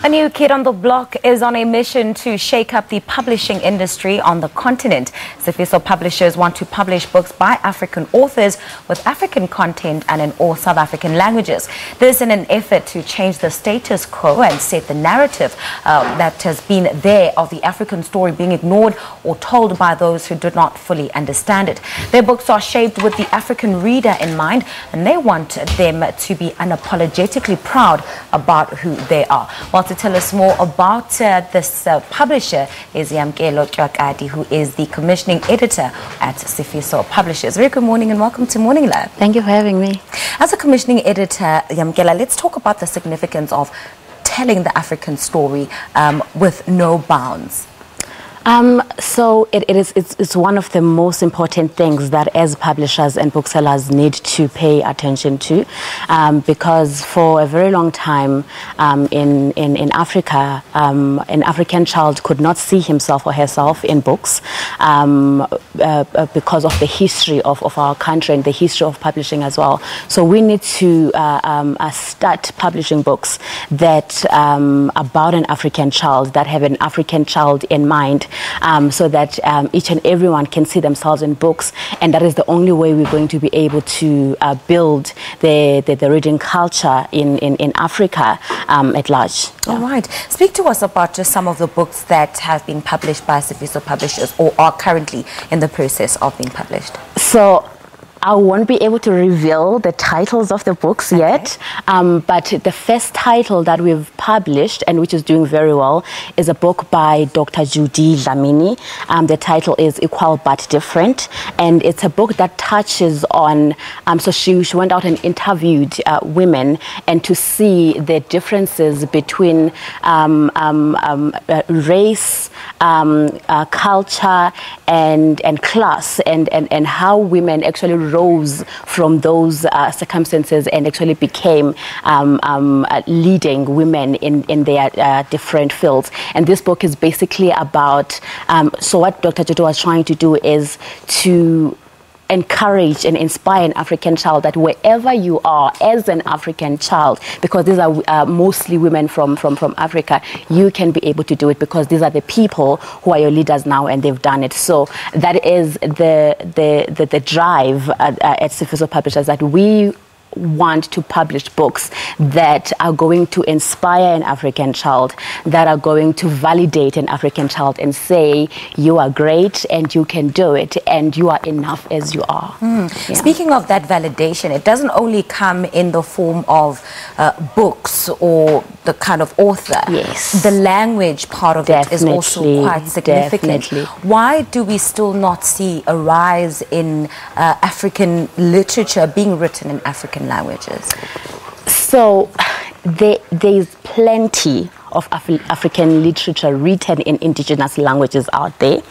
A new kid on the block is on a mission to shake up the publishing industry on the continent. Sifiso Publishers want to publish books by African authors with African content and in all South African languages. This in an effort to change the status quo and set the narrative that has been there of the African story being ignored or told by those who do not fully understand it. Their books are shaped with the African reader in mind, and they want them to be unapologetically proud about who they are. Well, to tell us more about this publisher is Yamkela Tywakadi, who is the commissioning editor at Sifiso Publishers. Very good morning and welcome to Morning Lab. Thank you for having me. As a commissioning editor, Yamkela, let's talk about the significance of telling the African story with no bounds. So it's one of the most important things that as publishers and booksellers need to pay attention to, because for a very long time in Africa, an African child could not see himself or herself in books because of the history of our country and the history of publishing as well. So we need to start publishing books that about an African child, that have an African child in mind. So that each and everyone can see themselves in books, and that is the only way we're going to be able to build the reading culture in Africa at large. Yeah. All right. Speak to us about just some of the books that have been published by Sifiso Publishers or are currently in the process of being published. So I won't be able to reveal the titles of the books yet, but the first title that we've published and which is doing very well is a book by Dr. Judy Dlamini. The title is Equal But Different, and it's a book that touches on, so she went out and interviewed women and to see the differences between race, culture, and class, and how women actually rose from those circumstances and actually became leading women in their different fields. And this book is basically about, so what Dr. Judy was trying to do is to encourage and inspire an African child that wherever you are as an African child, because these are mostly women from Africa, you can be able to do it because these are the people who are your leaders now and they've done it. So that is the drive at Sifiso Publishers, that we want to publish books that are going to inspire an African child, that are going to validate an African child and say you are great and you can do it and you are enough as you are. Yeah. Speaking of that validation, it doesn't only come in the form of books or the kind of author. Yes. The language part of it is also quite significant. Definitely. Why do we still not see a rise in African literature being written in African languages? So there's plenty of African literature written in indigenous languages out there.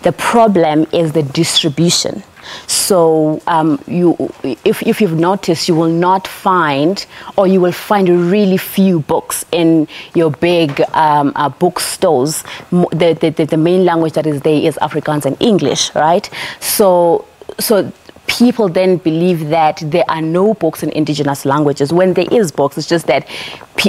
The problem is the distribution. So if you've noticed, you will not find, or you will find really few books in your big bookstores. The main language that is there is Afrikaans and English, right? So people then believe that there are no books in indigenous languages when there is books. It's just that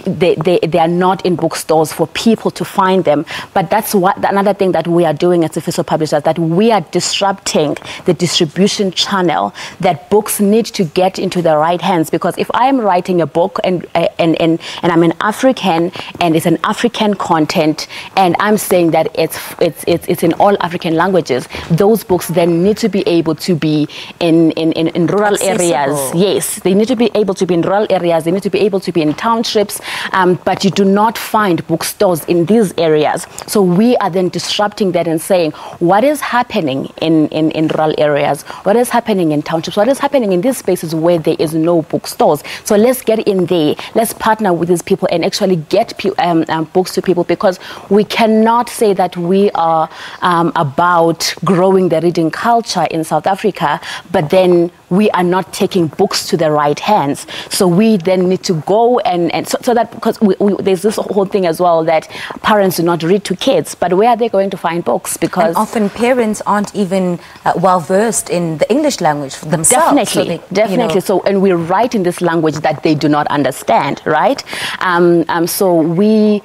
they are not in bookstores for people to find them. But that's another thing that we are doing at Sifiso Publishers, that we are disrupting the distribution channel, that books need to get into the right hands. Because if I am writing a book and I'm an African and it's an African content and I'm saying that it's in all African languages, those books then need to be able to be in rural areas. Yes, they need to be able to be in rural areas. They need to be able to be in townships. But you do not find bookstores in these areas. So we are then disrupting that and saying, what is happening in rural areas? What is happening in townships? What is happening in these spaces where there is no bookstores? So let's get in there. Let's partner with these people and actually get books to people, because we cannot say that we are about growing the reading culture in South Africa, but then we are not taking books to the right hands. So we then need to go and so so that, because there's this whole thing as well that parents do not read to kids, but where are they going to find books? Because and often parents aren't even well versed in the English language for themselves. Definitely, so definitely. You know, so, and we write in this language that they do not understand, right? So we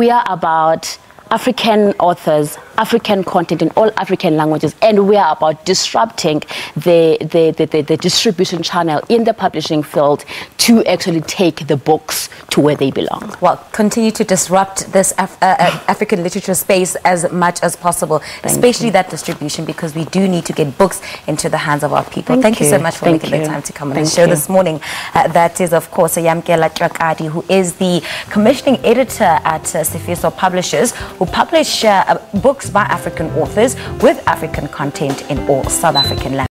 are about African authors, African content in all African languages, and we are about disrupting the distribution channel in the publishing field to actually take the books to where they belong. Well, continue to disrupt this African literature space as much as possible, especially that distribution, because we do need to get books into the hands of our people. Thank you so much for making the time to come on the show this morning. That is, of course, Yamkela Tywakadi, who is the commissioning editor at Sifiso Publishers, who publish books by African authors with African content in all South African languages.